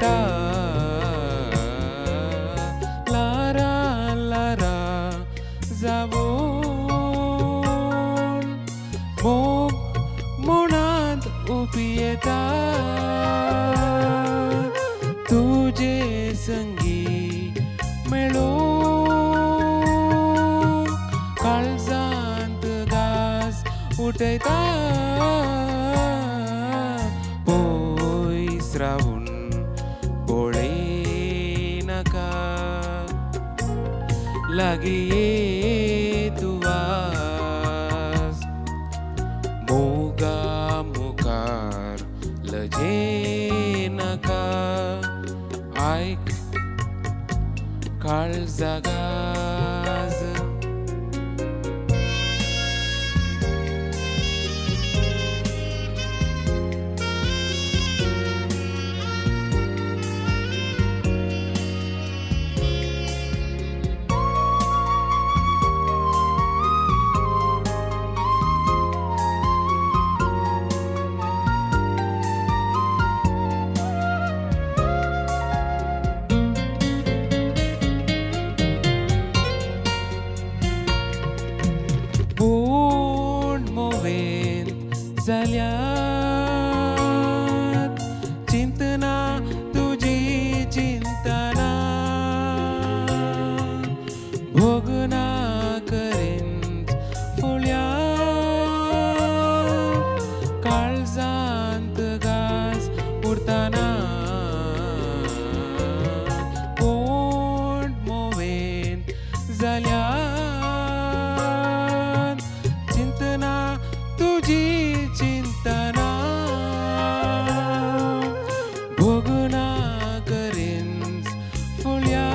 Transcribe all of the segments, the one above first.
उपियेता Lara Lara जावून मोग मुणांत उपियेता तुझे संगी मेळून काळजांत गास उठयता पयस रावून पळयनाका लागीं ये तूं आज मोगा मुखार लजेनाका आयक काळजागाज पूण मोवेन जाल्यात चिंतना तुजी चिंतना भोगना करीन फुल्या काळजांत गास उरताना पूण मोवेन जाल्यात चिंतना तुजी चिंतना भोगना करीन फुल्या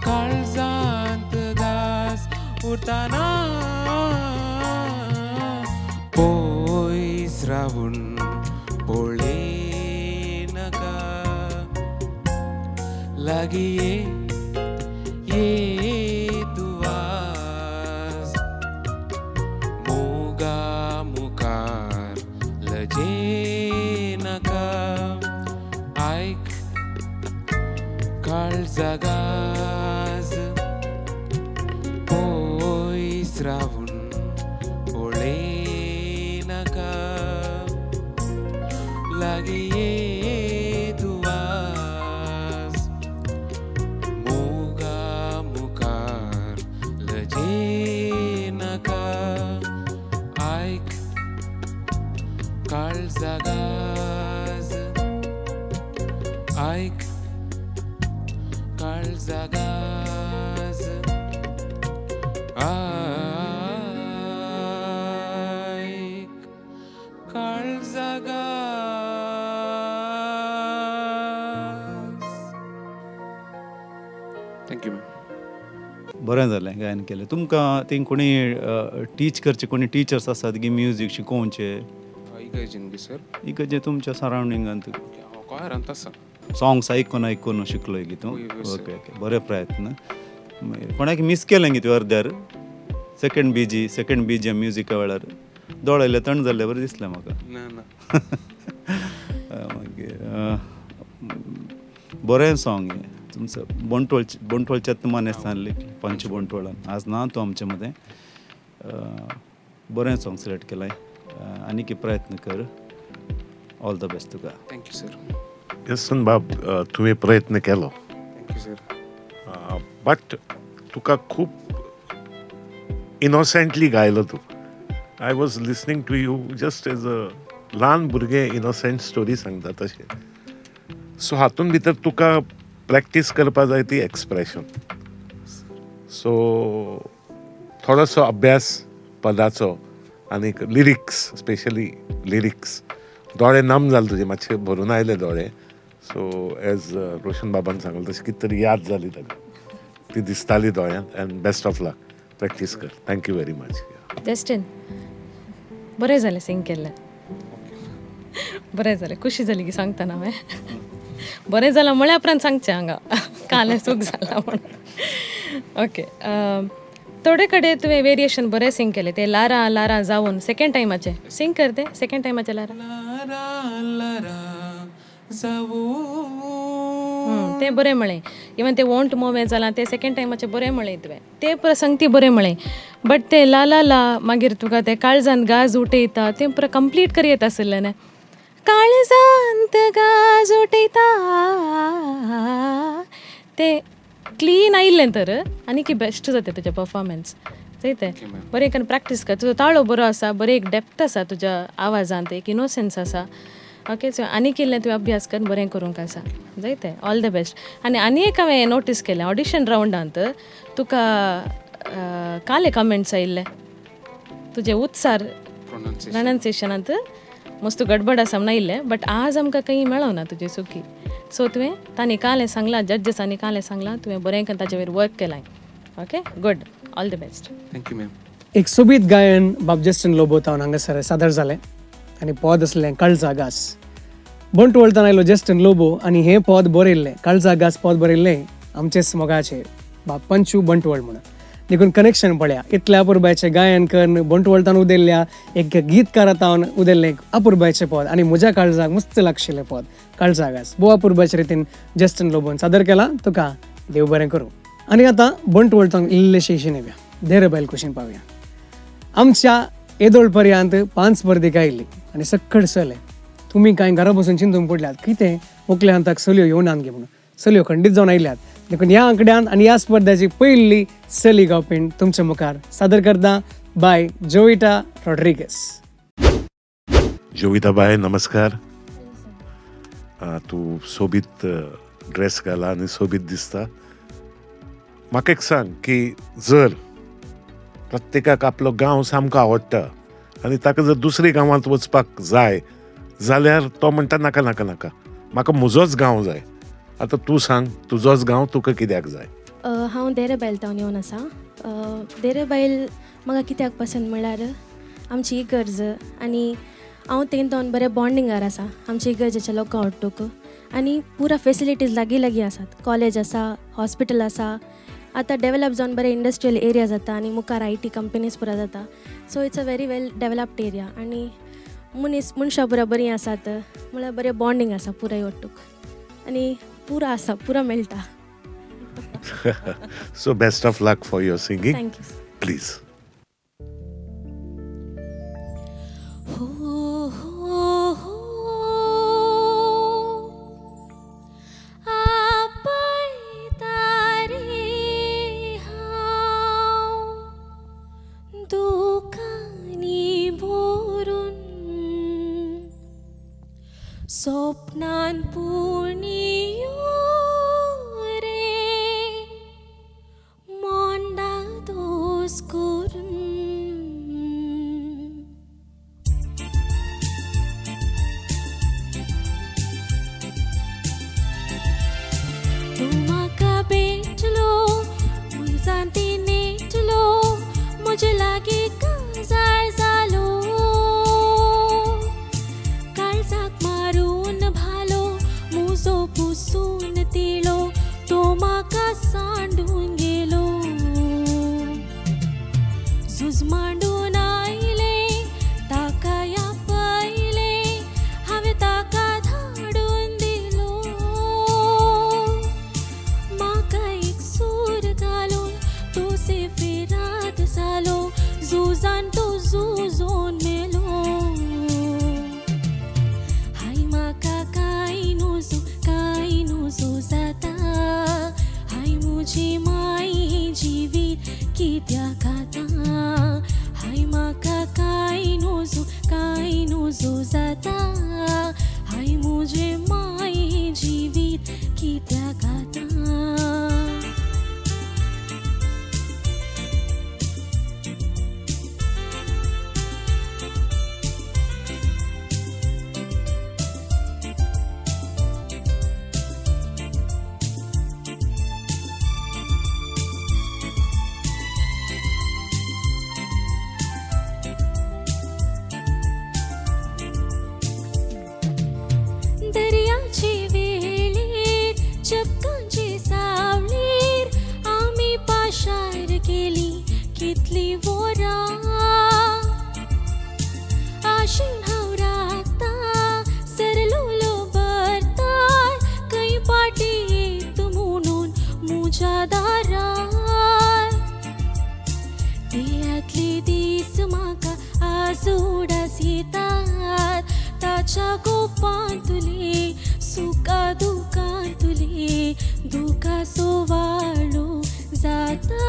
काळजांत गास उरताना पयस रावून पळयनाका लागीं ये तूं आज मोगा मुखार लजेनाका आयक काळजागाज पयस रावून पळयनाका लागीं ये तूं आज मोगा मुखार लजेनाका आयक काळजागाज आयक काळजागाज आयक काळजागाज. Thank you ma'am. बरें जालें गायन केलें. तुमकां थिंग कोणी टीच करचे कोणी टिचर्स आसात की म्युजीक शिकोवचे इगर्जेन सर इकडचे तुमच्या सरावंडिंगांत हांव कोयरांत आसा. सॉंग्स आयकून शिकलोय की तूं? वय, वय, सर. ओके ओके बरे प्रयत्न. मागीर कोणाक मिस केलें की तूं अर्द्यार सेकंड बीजी म्युजिका वेळार दोळ्याले तण जाल्ले बरें दिसलें म्हाका. ना ना मागीर बरें सॉंग हें तुमचं बोंटवळच्यात मानेस्तान पंच बोंटवळान आज ना तूं आमचे मदें. बरें सॉंग सिलेक्ट केलाय आनी प्रयत्न कर. ऑल द बेस्ट तुका. Thank you sir. येसन बाब तुवें प्रयत्न केलो थँक्यू सर. बट तुका खूब इनोसेंटली गायलो तूं. I was listening to you just as a ल्हान भुरगें इनोसेंट स्टोरी सांगता तशें. सो हातूंत भितर तुका प्रॅक्टीस करपा जाय ती एक्सप्रेशन. सो थोडोसो अभ्यास पदाचो आनी लिरिक्स स्पेशली लिरिक्स. दोळे नम जाले तुजे मातशे भरून आयले दोळे. सो एज रोशन बाबान सांगलें तशें कितें तरी याद जाली ताका ती दिसताली दोळ्यांत. And best of luck. Practice कर. Thank you very much. जस्टीन बरें जालें सिंग केल्लें. बरें जालें. खुशी जाली की सांगतना हांवें. बरें जालां म्हळ्या उपरांत सांगचें हांगा कालें सूख जालां म्हणून. ओके. थोडे कडेन तुवें वेरिएशन बरें सिंग केलें. ते लारा लारा जावन सेकंड टायमाचें सिंग कर. ते सेकंड टायमाचें लारा लारा लारा ते बरे म्हळें इवन ते वॉन्ट मोवे जालां ते सेकंड टायमाचे बरे म्हळें तुवें ते पुरा सांगती बरें म्हळें बट ते ला ला ला मागीर तुका ते काळजान गाज उठयता तें पुरा कंप्लीट करी येता आसलें न्ही काळजांत गाज उठयता ते क्लीन आयिल्लें तर आनी की बेस्ट जाता तुजें परफॉर्मन्स चयते बरें करून प्रॅक्टीस कर तुजो ताळो बरो आसा बरें एक डेप्थ आसा तुज्या आवाजांत एक इनोसन्स आसा ओके सो आनी केल्लें तुवें अभ्यास कर बरें करूंक आसा जायतें ऑल द बेस्ट आनी एक हांवें नोटीस केलें ऑडिशन रावंडांत तुका काले कमेंट्स आयिल्ले तुजे उत्सार प्रोनाउन्सिएशनांत मस्त गडबड आसा म्हण आयिल्लें बट आज आमकां खंय मेळोना तुजी चुकी सो तुवें तांणी कालें सांगलां जड्जसांनी कालें सांगलां तुवें बरें करून ताचे वयर वर्क केलां okay good all the best thank you ma'am एक सोबीत गायन बाब जस्टिन लोबोतावन हांगासर सादर जालें आनी पद असलें काळजा गास बंट वळतान आयलो जस्टिन लोबो आनी हें पद बरयल्लें काळजा गास पद बरयल्लें आमचेच मोगाचें बाब पंचू बंटवळ म्हणून देखून कनेक्शन पळया इतल्या अपुरबायचें गायन करून बंटवळतान उदेल्ल्या एक गीतकारातावन उदेल्लें एक अपुरबायचें पद आनी म्हज्या काळजाक मस्त लागशिल्लें पद काळजा गास भोव अपुरबायचे रितीन जस्टिन लोबोन सादर केलां तुका देव बरें करूं आनी आतां बंटवळतान इल्लेशें इशें येवया धेरबायल कुशीन पावया आमच्या येदोळ पर्यंत 5 स्पर्धीक आयिल्ली आनी सक्कड चले तुमी कांय घरा बसून चिंतून पडल्यात कितें मोकल्या अंताक चलयो येवनात गे म्हणून चलयो खंडीत जावन आयल्यात देखून ह्या आंकड्यान आनी ह्या स्पर्धाची पयली चली गावपीण तुमच्या मुखार सादर करता बाय जोविटा रॉड्रिगेस. जोविता बाय नमस्कार. तूं सोबीत ड्रेस घाला आनी सोबीत दिसता. म्हाका एक सांग की जर प्रत्येकाक आपलो गांव सामको आवडटा आनी ताका जर दुसऱ्या गांवांत वचपाक जाय जाल्यार तो म्हणटा नाका नाका नाका म्हाका म्हजोच गांव जाय. आतां तूं सांग तुजोच गांव तुका कित्याक जाय? हांव धेरबायल टावन येवन आसा. धेरबायल म्हाका कित्याक पसंद म्हणल्यार आमची इगर्ज आनी हांव तेंतोन बरें बॉन्डिंगार आसा आमच्या इगर्जेच्या लोकां वांगडा आनी पुरा फेसिलिटीज लागीं लागीं आसात. कॉलेज आसा, हॉस्पिटल आसा, आतां डेवलप जावन बरे इंडस्ट्रियल एरिया जाता आनी मुखार IT कंपनीज पुरा जाता. So it's a very well developed area आनी मनशां पुरा बरीं आसात म्हळ्यार बरें बॉन्डिंग आसा पुराय वांगडा आनी पुरा आसा पुरा मेळटा. So best of luck for your singing. Thank you. Please. स्वप्नान पुणियो रे मोंडा दोस करून तूं म्हाका भेटलो मुजांती नेटलो म्हजे लागीं काजार जालो काळजाक मारून भालो मुजो पुसून तिळो तो म्हाका सांडून गेलो झुज मांडून आयले ताका या पयले हांवें ताका धाडून दिलो म्हाका एक सूर घालून तो सेफेरात जालो झुजान तो झुजोन मेलो म्हाका कांय नजो जाता हाय मुजी माय जिवीत कित्याक आतां हाय म्हाका कांय नजो जाता हाय मुजे माय जिवीत कित्याक आतां दर्या सुखाच्या गोपान तुले सुका दुकान तुले दुखा सोवाळो जाता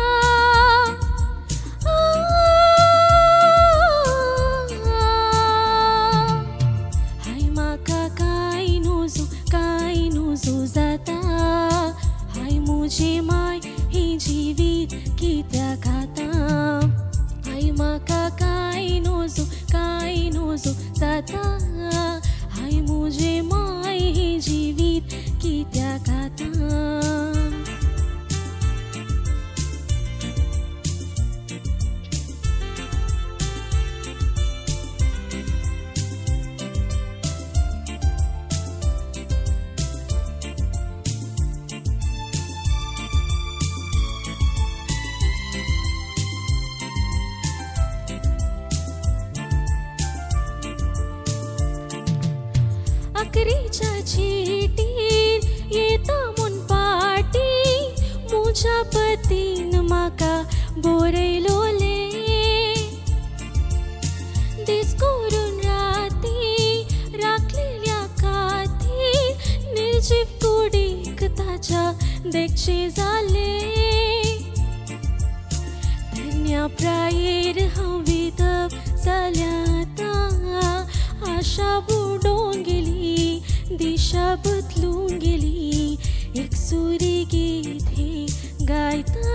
हाय माका काय नोजो जाता हाय मुझे माय ही जीवित कित्या खाता हाय माका काय नोजो जाता हाय मुझे माय ही जीवित कित्या खाता अकरीच्या चिठीन येता म्हूण पाटी मुझ्या पतीन म्हाका बरयलोले दीस करून राती राखलेल्या खातीर निर्जीव कुडीक ताच्या देखचे जाले धन्या प्रायेर हांव विधव जाल्याता आशा बुडोवन गेली दिशा बदलून गेली एक सुरी गीत हे गायता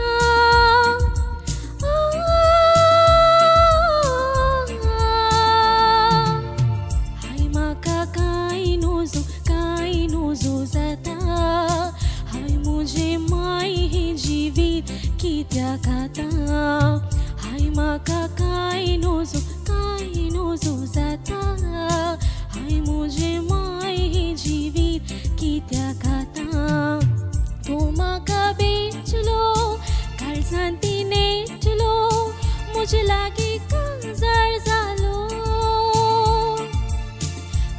हाय माका काय नोजो जाता हाय मुझे माय हे जीवित कित्या खाता हाय माका काय नोजो जाता हाय मुझे माय हे जीवित कित्या खाता तू म्हाका बेचलो काळजांती नेटलो मुझे लागी काजार जालो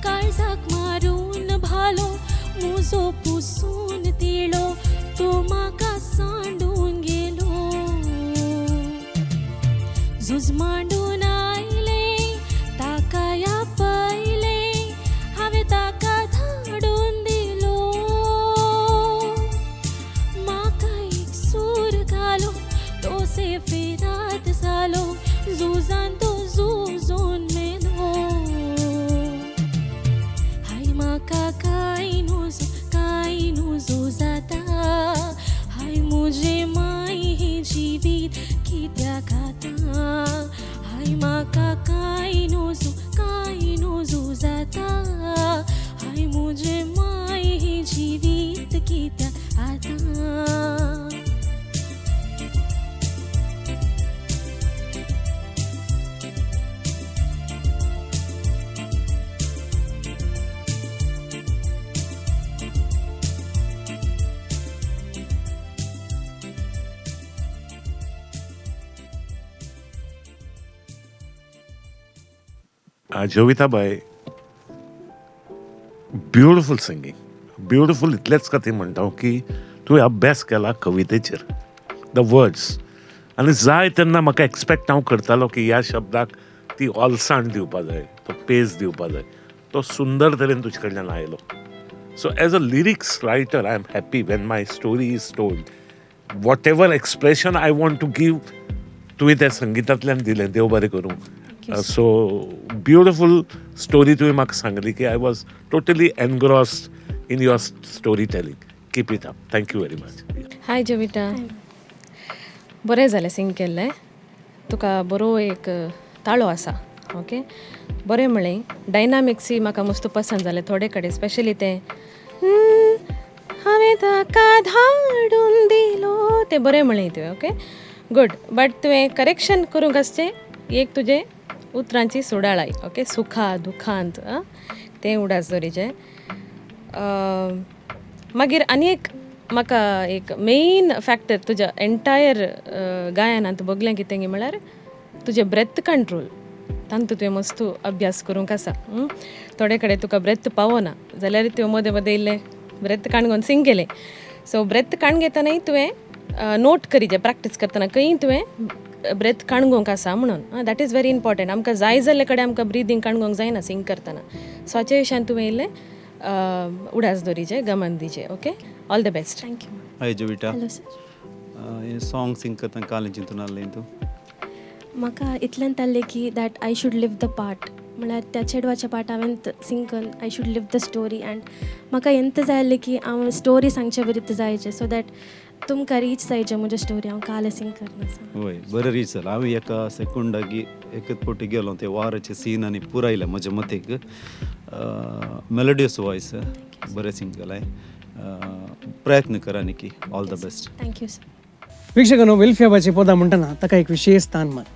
काळजाक मारून भालो मुजो पुसून तिळो तू म्हाका सांडून गेलो झुज मांडून आयले ताकाया पयले हांवें ताका धाडून दिलो म्हाका एक सूर घालो तो सेफेरात जालो झुजान तो झुजून मेलो हाय म्हाका काय नोजो जाता हाय मुझे माय हे जीवित कित्या खाता हाय म्हाका काय नोजो जाता हाय मुझे माय हे जीवित कित्या आता जोविताबाई ब्युटिफूल सिंगींग ब्युटिफूल इतलेंच खातीर म्हणटा की तुवें अभ्यास केला कवितेचेर द वर्ड्स आनी जाय तेन्ना म्हाका एक्सपेक्ट हांव करतालो की ह्या शब्दाक ती ओलसाण दिवपा जाय तो पेज दिवपा जाय तो सुंदर तरेन तुजे कडल्यान आयलो so as a lyrics writer I am happy when my story is told whatever expression I want to give तुवें त्या संगीतांतल्यान दिलें देव बरें करूं सो ब्युटिफूल स्टोरी तुवें म्हाका सांगली की I was totally engrossed in your story telling keep it up thank you very much hi Jovita बरें जालें सिंग केल्लें तुका बरो एक ताळो आसा ओके बरें म्हणलें डायनामिक्सी म्हाका मस्त पसंद जालें थोडे कडेन स्पेशली तें हांवें ताका धाडून दिलो तें बरें म्हणलें तुवें ओके गूड बट तुवें करेक्शन करूंक आसचें एक तुजें उतरांची सुडाळाय ओके सुखा दुखांत तें उडास दरीचें मागीर आनी एक म्हाका एक मेन फॅक्टर तुज्या एंटायर गायनांत बगलें कितें गे म्हळ्यार तुजें ब्रेथ कंट्रोल तांतूं तुवें मस्त अभ्यास करूंक आसा थोडे कडेन तुका ब्रेथ पावना जाल्यार तुवें मदें मदें इल्लें ब्रेथ काणून सिंग केलें सो ब्रेथ काण घेतानाय तुवें नोट करीचें प्रॅक्टीस करतना खंय तुवें ब्रेथ काणगोंक आसा म्हणून दॅट इज व्हेरी इम्पॉर्टंट. आमकां जाय जाल्ले कडेन आमकां ब्रिदींग काणगोंक जायना सिंग करतना. सो हाचे विशयान तुवें इल्लें उडास दवरीचे, गमन दिचे. Okay, all the best. Thank you. Hi Jovita hello sir. हें सॉंग सिंग करतना कालें चिंतून आहलें तूं म्हाका इतल्यान जाल्लें की that I should live the part. म्हळ्यार त्या चेडवाच्या पार्ट हांवें सिंग करून I should live the story. And म्हाका ಎಂತ जाय की हांव स्टोरी सांगचे बरीत जायचें सो दॅट तुमकां रीच जायचें म्हज्या स्टोरी. हांव काले सिंग करना आसा. वय बरें रीच जालें. हांव एका सेकंडाक एकच पोटी गेलो ते वाराचे सीन आनी पुरायले म्हज्या मतीक. मेलोडियस वॉयस, बरें सिंग केलाय. प्रयत्न कर आनी all the best. Thank you sir. ವೀಕ್ಷಕನು ವಿಲ್ಫಿಯಾಬಾಚಿ ಪದ ಮುಂಟನ ತಕ एक ವಿಶೇಷ ಸ್ಥಾನ ಮಾಡ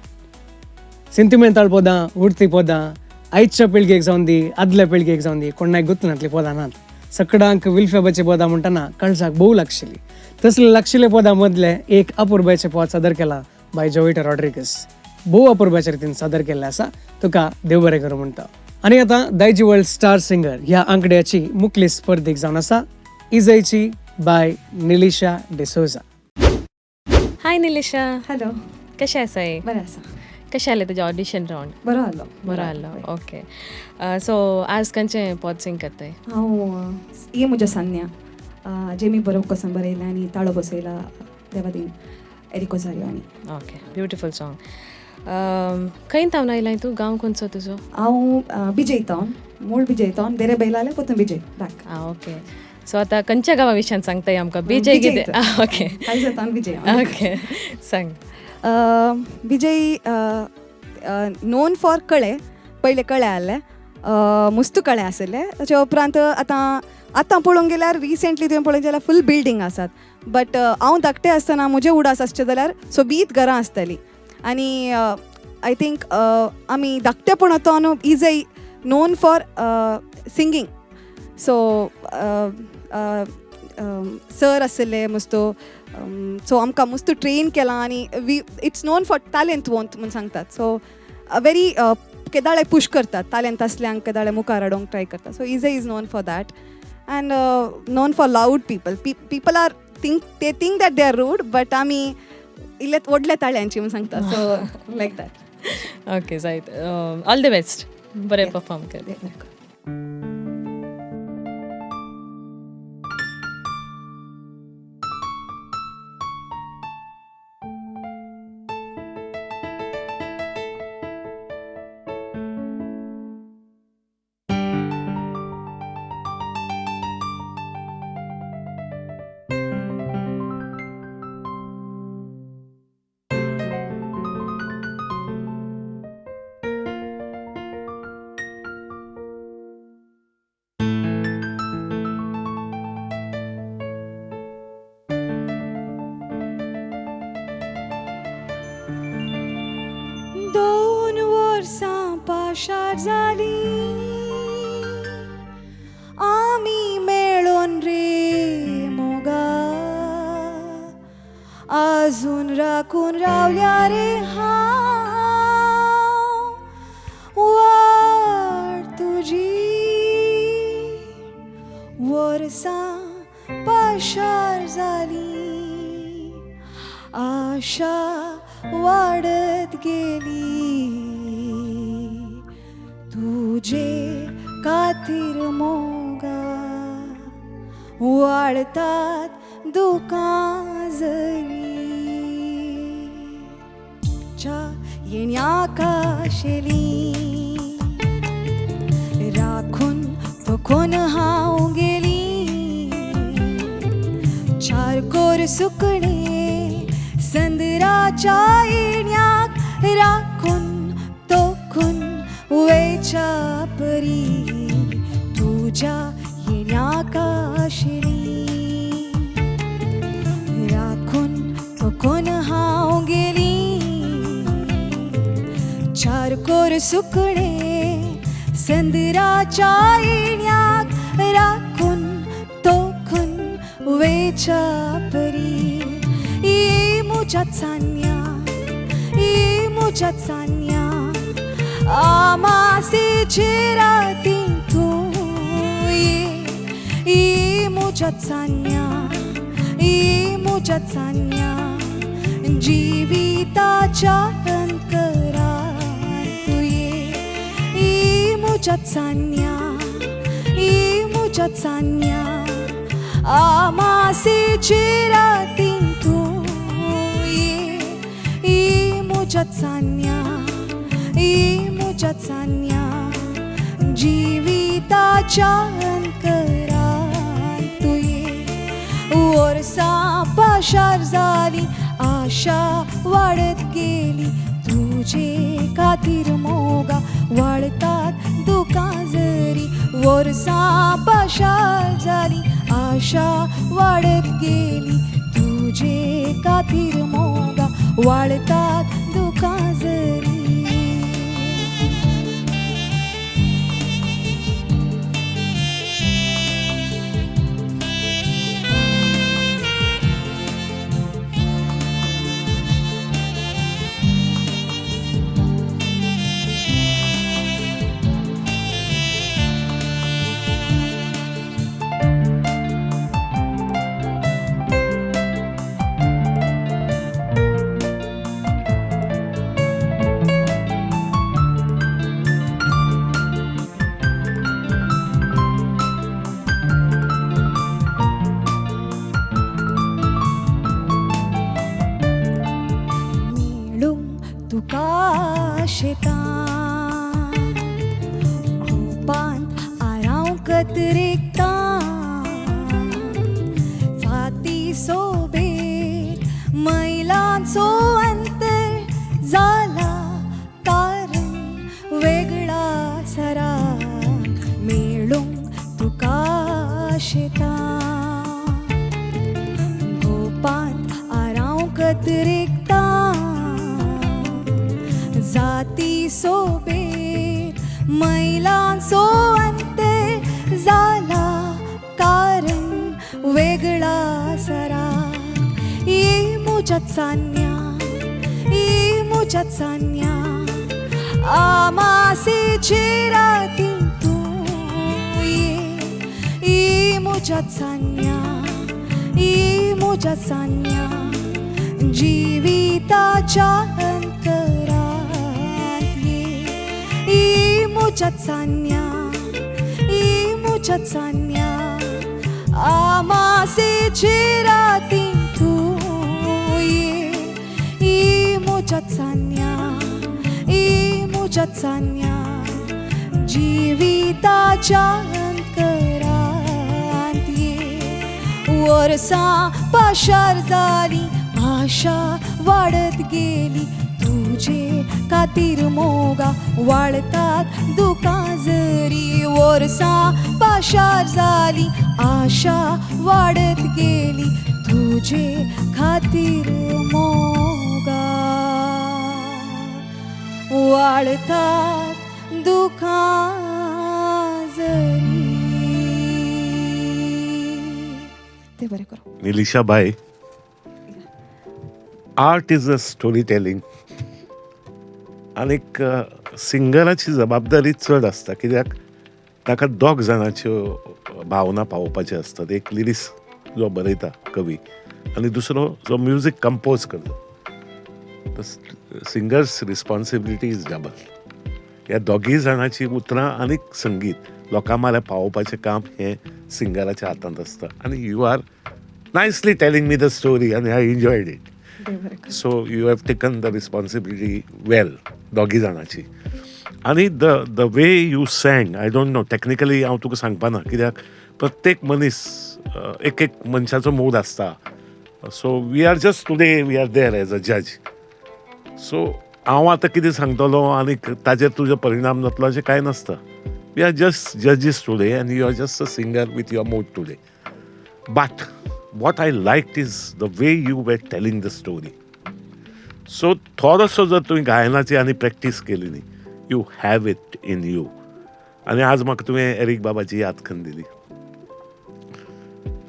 ಸೆಂಟಿಮೆಂಟಲ್ ಪದ ಉಡ್ತಿ ಪದ ಐಚ್ಛ पिळगेक जावन दी आदल्या पिळगेक जावन दी कोणाक गुंतनातली पदां नात. सगळ्यांक विल्फियाबाची पदां म्हणटना कळसाक भोव लागशिल्ली. तसले लागशिल्ले पदां मदले एक अपुर्बाचें पद सादर केला बाय जोविटा रॉड्रिगस. भोव अपुर्बाच्या रितीन सादर केल्लें आसा. तुका देव बरें करूं म्हणटा. आनी आतां दायजी वर्ल्ड स्टार सिंगर ह्या आंकड्याची मुखेली स्पर्धीक जावन आसा इजयची बाय निलिशा डिसोजा. हाय निलिशा, हॅलो, कशें आसाय? बरें आसा. कशें जालें तुजें ऑडिशन रावंड? बरो आहलो. बरो आहलो. ओके, सो आज खंयचें पद सिंग करताय? हांव ये म्हज्या सान्या जेमी बरोवक कोसन बरयलें आनी ताळो बसयला देवादीन एरिकोजारियो आनी. Okay, beautiful song. खंय तावन आयलाय तूं? गांव खंयचो तुजो? हांव बिजय तावन, मूळ बिजय तावन, देरे बैलाले पोतून बिजय बॅक. ओके, सो आतां खंयच्या गांवा विशयान सांगताय आमकां? बिजय कितें? ओके, कांय तावन बिजय. ओके, सांग. बिजय नोन फॉर कळे, पयले कळे आहले, मुस्तू कळे आसले. ताच्या उपरांत आतां पळोवंक गेल्यार रिसेंटली तुवें पळोवंक गेल्यार फूल बिल्डींग आसात. बट हांव धाकटें आसतना म्हजें उडास आसचें जाल्यार सोबीत घरां आसतालीं. आनी आय थिंक आमी धाकटेपणांतून इजय known for singing. So sir आसले मुस्तो, सो आमकां मुस्तो ट्रेन केलां आनी इट्स नोन फॉर टॅलंट वोंत म्हूण सांगतात. सो व्हेरी केदाळे पुश करतात टॅलंट आसल्यांक, केदाळे मुखार हाडूंक ट्राय करतात. सो इजय is known for that and known for loud people are they think that they are rude, but आमी इल्ले व्हडले ताळ्यांची म्हूण सांगता. So like that. ओके, जायत. All the best. बरें परफॉर्म कर. पाशार जाली आमी मेळोन रे मोगा, आजून राखून रावल्या रे हांव वाट तुजी. वर्सां पाशार जाली, आशा वाडत गेली, तुजे खातीर मोगा वाळतात दुकां जरी. च्या येण्याक आशिल्ली राखून तोखून हांव गेली, चार कोर सुकणे संदराच्या येण्याक राखून तोखून वेच्या परी. तुज्या येण्याक आशिल्ली राखून तोखून हांव गेली, चार कोर सुकणे संदराच्या येण्याक राखून तोखून वेच्या परी. ये म्हज्या चान्या, ये म्हज्या चान्या, आमासेचे राती तूं ये म्हज्या चान्या, ये म्हज्या चान्या, जिविताच्या अंतरात तू ये मुझ्यात सान्या मुझ्यात सान्या आमासेची रातीं तू ये मुझ्यात सान्या मुझ्यात सान्या जिविताच्या अंतरात तू ये वर्सां पाशार जाली आशा वाढत गेली तुझे खातीर मोगा वाळतात दुकां जरी वर्सां पाशार जाली आशा वाढत गेली तुझे खातीर मोगा वाळतात दुकां जरी तुका शेतां ओपांत आरांव कतरेकता फाती सोबेत मैलांचो अंतर जाला कारण वेगळा सरा मेळूंक तुका शेतां ओपांत आरांव कतरेकता जाती सोबेत मैलांचो अंतर जाला कारण वेगळा सरा ये मुझ्यात सान्या मुझ्यात सान्या आमासेची रातीं तू ये मुझ्यात सान्या मुझ्यात सान्या जिविताच्या अंतरात मुझ्यात सान्या मुझ्यात सान्या आमासेची रातीं तू ये मुझ्यात सान्या मुझ्यात सान्या जिविताच्या अंतरात ये वर्सां पाशार जाली आशा वाढत गेली तुझे खातीर मोगा वाळतात दुकां जरी वर्सां पाशार जाली आशा वाढत गेली तुझे खातीर मोगा वाळतात दुकां जरी ते बरें करो Nilisha by art is a story telling आनीक सिंगराची जबाबदारी चड आसता कित्याक ताका दोग जाणांच्यो भावना पावोवपाच्यो आसतात एक लिरिक्स जो बरयता कवी आनी दुसरो जो म्युजीक कंपोज करता सिंगर्स रिस्पॉन्सिबिलिटी इज डबल ह्या दोगी जाणांची उतरां आनीक संगीत लोकां म्हळ्यार पावोवपाचें काम हें सिंगराच्या हातांत आसता आनी you are nicely telling me the story आनी I enjoyed it so you have taken the responsibility well दोगी जाणांची आनी the way you sang I don't know technically हांव तुका सांगपाना कित्याक प्रत्येक मनीस एक मनशाचो मूड आसता so we are just today we are there as a जज सो हांव आतां कितें सांगतलो आनी ताजेर तुजो परिणाम जातलो अशें कांय नासता वी आर जस्ट जजीस today and you are just a singer with your mood today but what I liked is the way you were telling the story. So थोडोसो जर तुवें गायनाची आनी प्रॅक्टीस केली न्ही you have it in you आनी आज म्हाका तुवें एरीक बाबाची याद करून दिली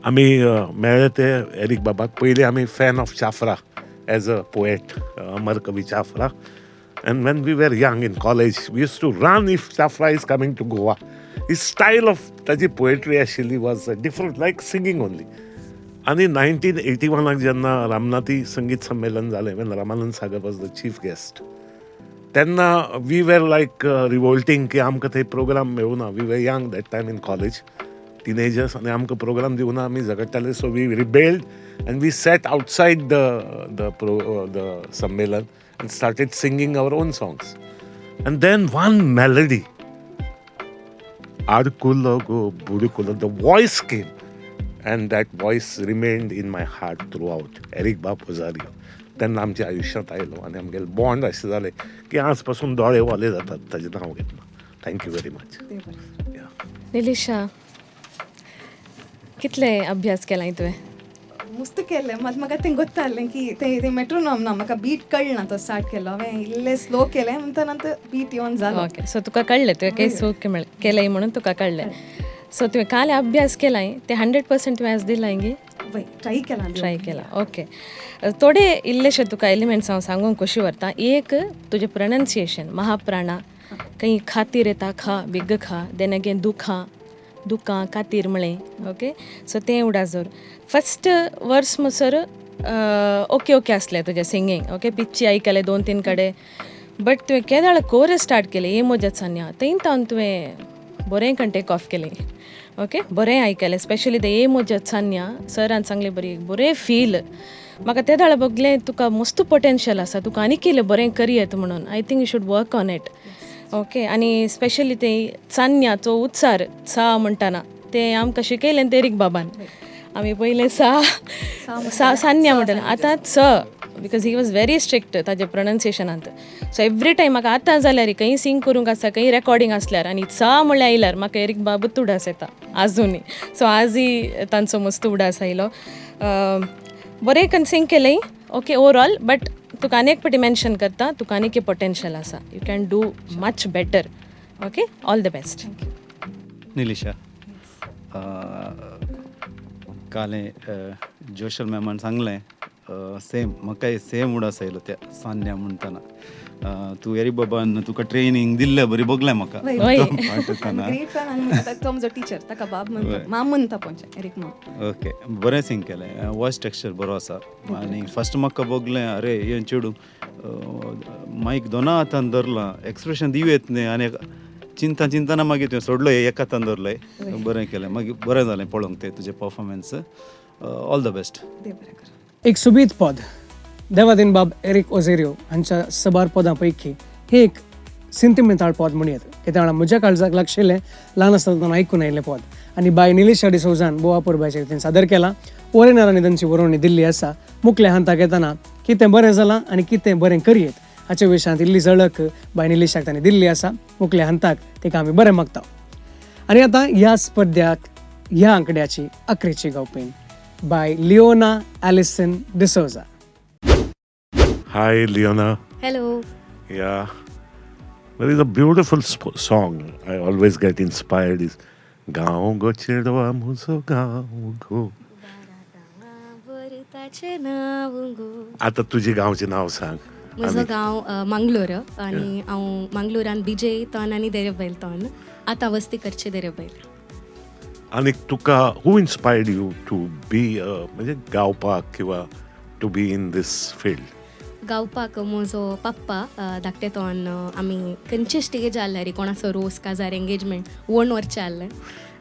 आमी मेळ्ळे ते एरीक बाबाक पयलीं आमी fan of Chafra as a poet अमर कवी Chafra and when we were young in college we used to run if Chafra is coming to Goa. His style of taji poetry actually was different, like singing only. आणि 1981 जेन्ना रामनाथी संगीत संमेलन जालें when Ramanand Sagar was the chief guest तेन्ना we were like revolting की आमकां थंय programme मेळुना. We were young that time in college teenagers आनी आमकां प्रोग्राम दिवना आमी झगडटाले. So we rebelled and we sat outside the sammelan and started singing our own songs. And then one melody, Adukulo go Budukulo, the voice came, and that voice remained in my heart throughout. Eric Bab Ozario. तेन्ना आमच्या आयुश्यांत आयलो आनी आमगेले bond अशें जालें की आज पासून दोळे वाले जातात ताजें नांव घेतना. Thank you very much. निलेशा, कितले अभ्यास केलाय तुवें? मस्त केलें. म्हाका तें गोत्तालें की तें मेट्रोनॉम ना, म्हाका बीट कळना तो स्टार्ट केलो. हांवें इल्लें स्लो केलें म्हणटा नंतर बीट येवन जालो. ओके, सो तुका कळलें तुवें काही सो केलंय म्हणून तुका कळलें. सो तुवें काल अभ्यास केलाय ते 100% तुवें आज दिलाय गी? ट्राय केला. ओके, थोडे इल्लेशे तुका एलिमेंट्स हांव सांगूंक कशी व्हरता. एक, तुजें प्रोनंसिएशन महाप्राणा, खंय खातीर येता खा, बिग्ग खा, देन अगेन दुकां खातीर म्हळें. ओके, सो तें उडाजोर. फस्ट वर्स म्हणसर ओके आसलें तुजें सिंगींग. ओके, पिच्ची आयकलें 2-3 कडेन. बट तुवें केदाळ कोरस स्टार्ट केलें ए मोज्या सान्या, थंय तावन तुवें बरें करून टेक ऑफ केलें. ओके, बरें आयकलें. स्पेशली ते ए मोज्या सान्या सरान सांगलें बरें फील. म्हाका तेदाळ बगलें तुका मस्त पोटेन्शियल आसा, तुका आनी केलें बरें करियत म्हणून. I think you should work on it. Okay, आनी स्पेशली ते सान्याचो उच्चार सा म्हणटाना ते आमकां शिकयलें तेरीक बाबान. आमी पयलें सान्या म्हणटाले, आतां स, because he was very strict ताजे प्रोनंसिएशनांत. सो एवरी टायम म्हाका आतां जाल्यार खंय सिंग करूंक आसा, खंय रेकॉर्डिंग आसल्यार आनी सा म्हणल्यार आयल्यार म्हाका एरीक बाबूत उडास येता आजुनी. सो आजय तांचो मस्त उडास आयलो. बरें करून सिंग केलें. Okay, overall. बट तुका आनी एक पाटी मेन्शन करता, तुका आनी एक पोटेन्शियल आसा. You can do much better. Okay, all the best. Nilisha, कालें जोशल मॅमान सांगलें सेम, म्हाकाय सेम उडास आयलो त्या सान्या म्हणटाना. तूं एरी बाबान तुका ट्रेनींग दिल्लें बरी बगलें म्हाका. तो म्हजो टिचर, ताका बाब म्हणटा, माम म्हणटा पोंचे एरीक माम. ओके, बरें सिंग केलें. वॉयस टेक्स्चर बरो आसा. आनी फस्ट म्हाका बगलें अरे हें चेडू मायक दोना हातान धरलां, एक्सप्रेशन दिव येत न्ही. आनी चिंतना मागीर तुवें सोडलो एका हातान धरलें. बरें केलें. मागीर बरें जालें पळोवंक तें तुजें परफॉर्मन्स. All the best. एक सुबीत पद देवादीन बाब एरिक ओझेरियो हांच्या सबार पदां पैकी हे एक सेंटिमेंटल पद म्हणयत की त्या म्हज्या काळजाक लागशिल्लें ल्हान आसतना आयकून आयिल्लें पद. आनी बाय निलेशा डिसोजान बोवा परबाच्या रितीन सादर केलां. ओरेनारांनी तांची बरोवणी दिल्ली आसा. मुखल्या हाताक येतना कितें बरें जालां आनी कितें बरें करियेत हाच्या विशयांत इल्ली झळक बाय निलेशाक तांणी दिल्ली आसा. मुखल्या हाताक तिका आमी बरें मागता. आनी आतां ह्या स्पर्ध्याक ह्या आंकड्याची अकरेची गावपेन by Leona Allison D'Souza. Hi, Leona. Hello. Yeah. There is a beautiful song I always get inspired is Gaon go chedwa muzo gaon go. आता तुझे गावचे नाव सांग. म्हजो गांव मंगलोर आनी हांव मंगलोरान बीजे तोन आनी देरेबैल तोन. आतां वस्ती करचे देरेबैल. आणि तुका who inspired you to be म्हणजे गावपाक किंवा to be in this field? गावपाक म्हजो पप्पा धाकटे तोन आमी खंयचे स्टेज आहल्यार कोणाचो रोस काजार एंगेजमेंट वण व्हरचें आहलें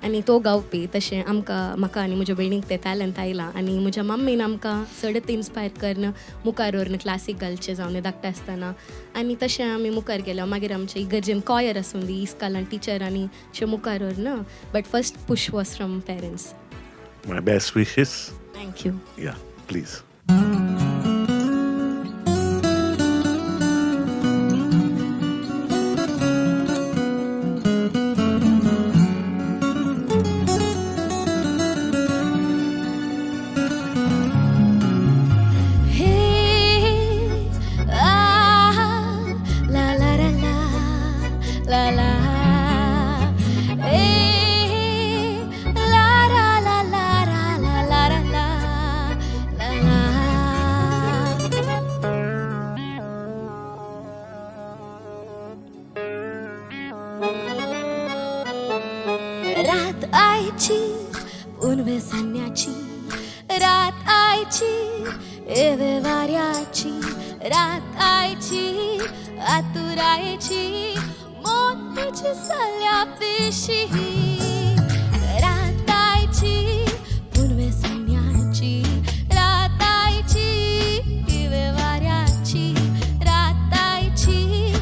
आनी तो गावपी. तशें म्हाका आनी म्हज्या भयणीक तें टॅलंट आयलां. आनी म्हज्या मम्मीन आमकां सडत इन्स्पायर करन मुखार व्हरन क्लासीक घालचें जावन धाकटें आसतना. आनी तशें आमी मुखार गेलो. मागीर आमच्या इगर्जेन कॉयर आसूं दी इस्कालान टिचर आनी अशें मुखार व्हरन. But first push was from parents. My best wishes. Thank you. या प्लीज. रात आयची पुनवे सान्याची रात आयची एवे वाऱ्याची रात आयची आतुरायची मोठीची सल्या पेशी रात आयची पुनवे संन्याची रात आयची एवे वाऱ्याची रात आयची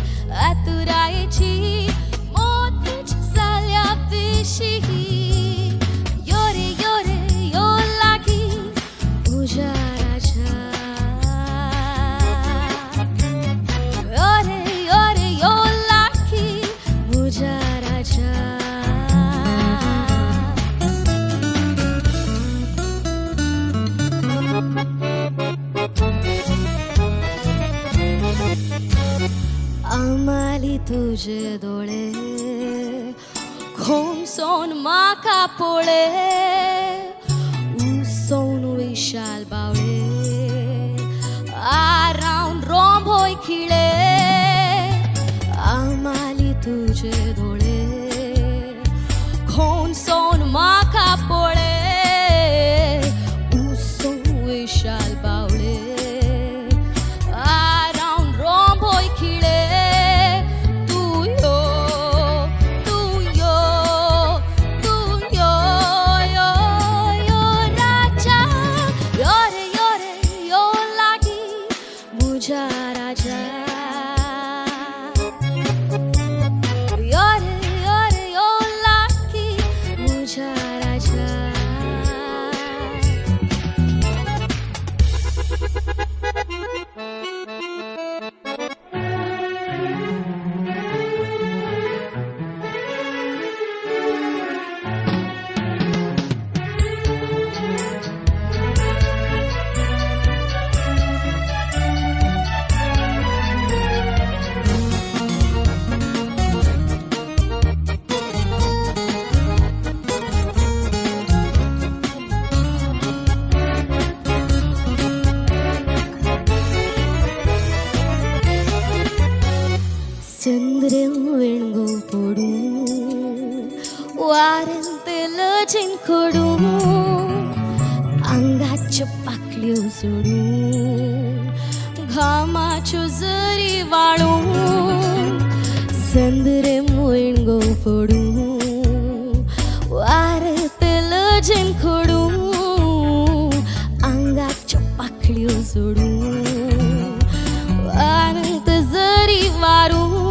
आतुरायची मोठीची सल्या पेशी योरे योरे यो लागी उजाराच्या योरे योरे यो लागी उजाराच्या आमाली तुझे डोळे खोमसोन माका पोळे उसोन विशाल बावळे आराउंड रोंभोय खिळे आमाली तुझे डोळे खोमसोन माका पोळे उसोन विशाल बावळे आराउंड रोंभोय खिळे चंद्रें वेणगो पडून वारेंतेल जिंकोडून आंगाच्यो पाकल्यो सोडून घामाच्यो जरी वाळून चंद्रें वेणगो पडून वारेंतेल जिंकोडून आंगाच्यो पाकल्यो सोडून वारेंत जरी वारून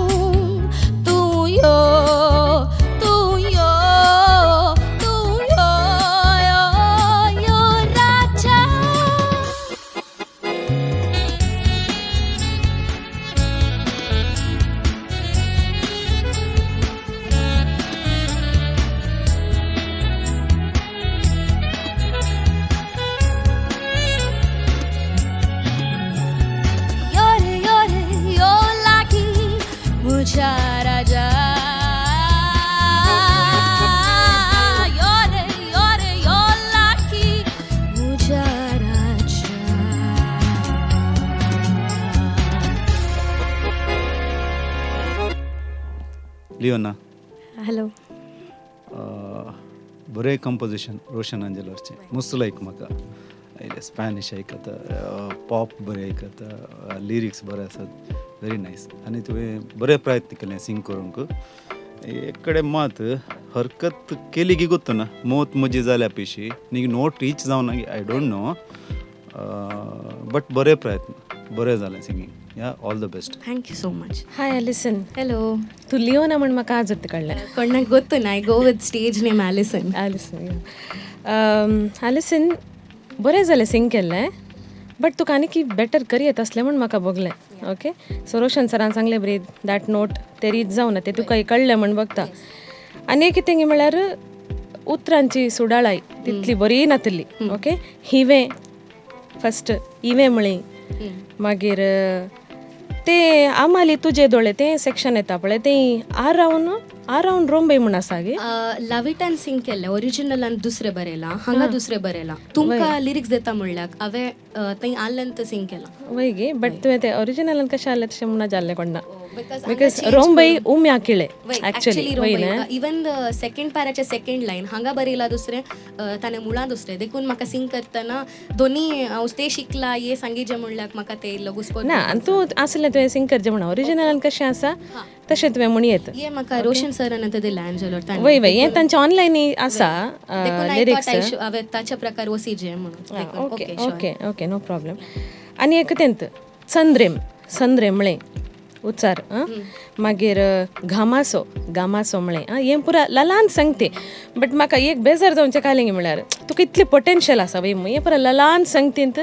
राजा योरे योरे यो लाकी मुझा राजा लिओना हॅलो बरें कंपोजिशन रोशन अंजलरचें मस्त लायक म्हाका स्पॅनिश आयकता पॉप बरें आयकता लिरिक्स बरे आसात व्हेरी नायस आनी तुवें बरें प्रयत्न केलें सिंग करूंक एक कडेन मात हरकत केली की गोत्तो ना मोत मजी जाल्या पेशी नी नोट रीच जावं ना आय डोंट नो बट बरें प्रयत्न बरें जालें सिंगींग या all the best thank you so much hi Allison hello तू लिओना म्हण म्हाका आज कळ्ळें कोणाक गोत्तू ना I go with stage name Allison Allison बरें जालें सिंग केल्लें बट तुका आनी की बेटर करी येता असलें म्हण म्हाका बगलें ओके सो रोशन सरान सांगलें ब्रीद दॅट नोट ते रीत जावना ते तुका कळ्ळें म्हण बघता आनी एक कितें म्हळ्यार उतरांची सुडाळाय तितली बरी नातली ओके हिवें फस्ट इवें म्हळी मागीर ते आमाली तुजे दोळे ते सेक्शन येता पळय ते आर रावन रोंबे म्हण आसा गे लाविटान सिंग केल्लें ओरिजिनलान दुसरें बरयलां हांगा दुसरें बरयलां तुमकां लिरिक्स दिता म्हणल्यार हांवें थंय आल्यान सिंग केलां वय गे बट तुवें तें ओरिजिनलान कशें आसलें तशें म्हणून जाल्लें कोणा बिकॉज रोंबई उम्या किळे ऍक्च्युली वयले इवन द सेकंड पॅराचे सेकंड लाईन हांगा बरयला दुसरें ताणें मुळां दुसरें देखून म्हाका सिंग करतना दोनी हांव ते शिकला हे सांगिजे म्हणल्यार म्हाका ते इल्लो घुस्पो ना आनी तूं आसलें तुवें सिंग करचें म्हणून ओरिजिनलान कशें आसा तशें तुवें म्हूण येत हे म्हाका रोशन सरान आतां दिलें एंजलोर वय वय हें तांचें ऑनलायन आसा लिरिक्स हांवें ताच्या प्रकार वसीजे म्हणून okay okay okay no problem आनी एक तेंत संद्रेम संद्रेमळे उच्चार मागीर घामासो गामासो म्हळें हें पुरा ल्हान सांगते बट म्हाका एक बेजार जावचें कालें म्हळ्यार तुका इतलें पोटेन्शियल आसा वय हें पुरा ल्हान सांगतेंत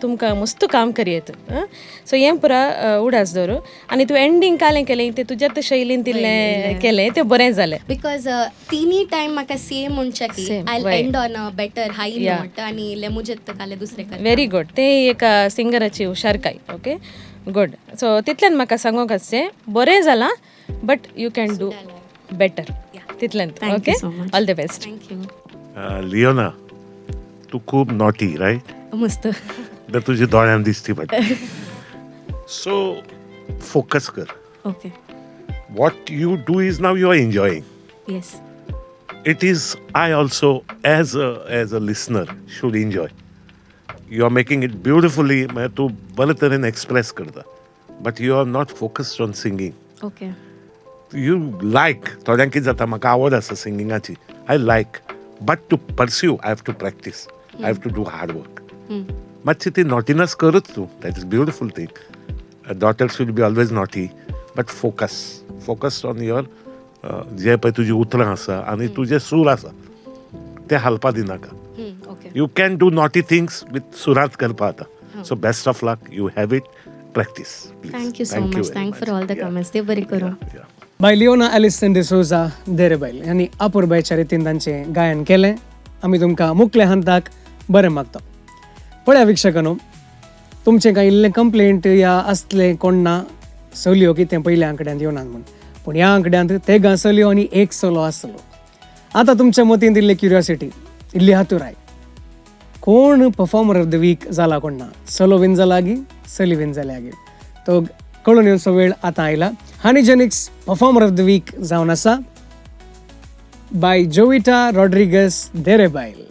तुमकां मस्त काम करयेत सो हें पुरा उडास दवरू आनी तूं एंडींग कालें केलें तें तुज्याच शैलीन तिल्लें केलें तें बरें जालें बिकॉज तिनी टायम म्हाका सेम म्हणच्या की I end on a better high note आनी लेमुजेत काले दुसरे व्हेरी गुड तें एक सिंगराची हुशारकाय ओके गुड सो तितल्यान म्हाका सांगूंक आसचें बरें जालां but you can do better तितल्यान okay all the best thank you Leona तू खूब नॉटी रायट मस्त तर तुझ्या दोळ्यान दिसती पडटा सो फोकस कर okay what you do is now you are enjoying yes it is I also as a listener should enjoy. You are making it beautifully. मैं तो बरे तरेन express करता, but you are not focused on singing. Okay You like थोड्यांक कितें जाता म्हाका आवड आसा सिंगिंगाची I like, but to pursue I have to practice. I have to do hard work. मातशी ती नॉटीनेस करत तूं. That is beautiful thing. A daughter should be always naughty, but focus on your जे पळय तुजी उतरां आसा आनी तुजे सूर आसा ते हालपा दिनाका okay you can do naughty things with सुरांत करपा जाता so best of luck you have it practice thank you so much thank for all the comments ते बरें करूं by Leona Allison D'Souza Derebail यांनी अपुर्बायच्या रितीन तांचें गायन केलें आमी तुमकां मुखल्या हंताक बरें मागता पळया विक्षकानो तुमचें कांय इल्लें कंप्लेंट या आसलें कोण ना सवलियो कितें पयल्या आंकड्यांत येवनात म्हूण पूण ह्या आंकड्यांत ते गासल्यो आनी एक सोलो आसलो आतां तुमच्या मतींत इल्ली क्युरियोसिटी इल्ली हातुराय कोण परफॉर्मर ऑफ द वीक जाला कोण ना सोलो विन जाला गी सली विन जाल्या गी तो कळून येवचो वेळ आतां आयला हानिजेनिक्स परफॉर्मर ऑफ द वीक जावन आसा बाय जोविटा रॉड्रिगस देरेबायल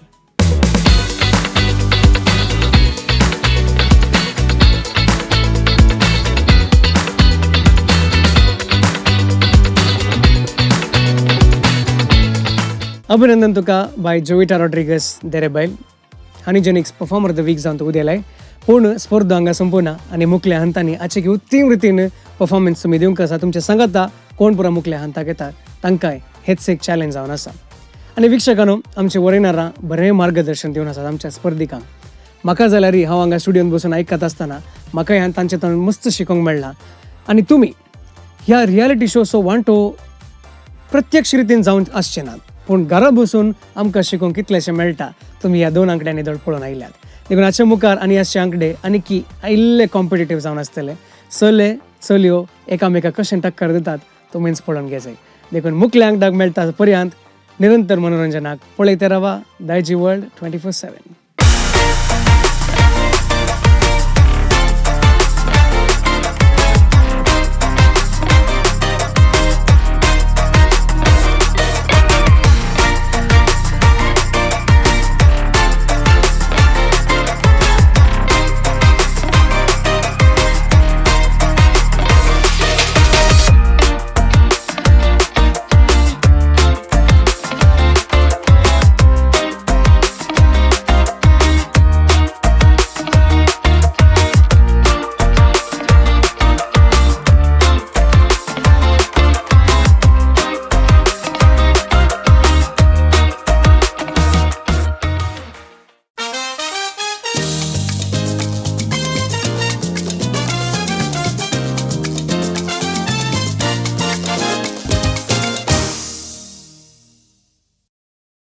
अभिनंदन तुका बाय जोविटा रॉड्रिगस देरेबायल हानिजेनिक्स परफॉर्मर ऑफ द वीक जावन तूं उदेलाय पूण स्पर्धा हांगा संपूना आनी मुखल्या हंतांनी आजचे उत्तीम रितीन परफॉर्मन्स तुमी दिवंक आसा तुमचे सांगाता कोण पुरा मुखल्या हंताक येता तांकांय हेच एक चॅलेंज जावन आसा आनी विक्षकानो आमचे वरेनारां बरें मार्गदर्शन दिवन आसात आमच्या स्पर्धिकांक म्हाका जाल्यार हांव हांगा स्टुडियोन बसून आयकत आसतना म्हाकाय हांवें तांचे तोंड मस्त शिकोवंक मेळ्ळां आनी तुमी ह्या रियलिटी शोचो वांटो प्रत्यक्ष रितीन जावन आसचे नात पूण घरा बसून आमकां शिकोवंक कितलेशें मेळटा तुमी ह्या 2 आंकड्यांनी धड पळोवन आयल्यात देखून हाचे मुखार आनी आसचे आंकडे आनी की इल्ले कॉम्पिटेटीव जावन आसतले चले चलयो एकामेकाक कशें टक्कर दितात तुमीच पळोवन घेजाय देखून मुखल्या आंकड्याक मेळटा पर्यंत निरंतर मनोरंजनाक पळयते रावा दायजी वर्ल्ड 24/7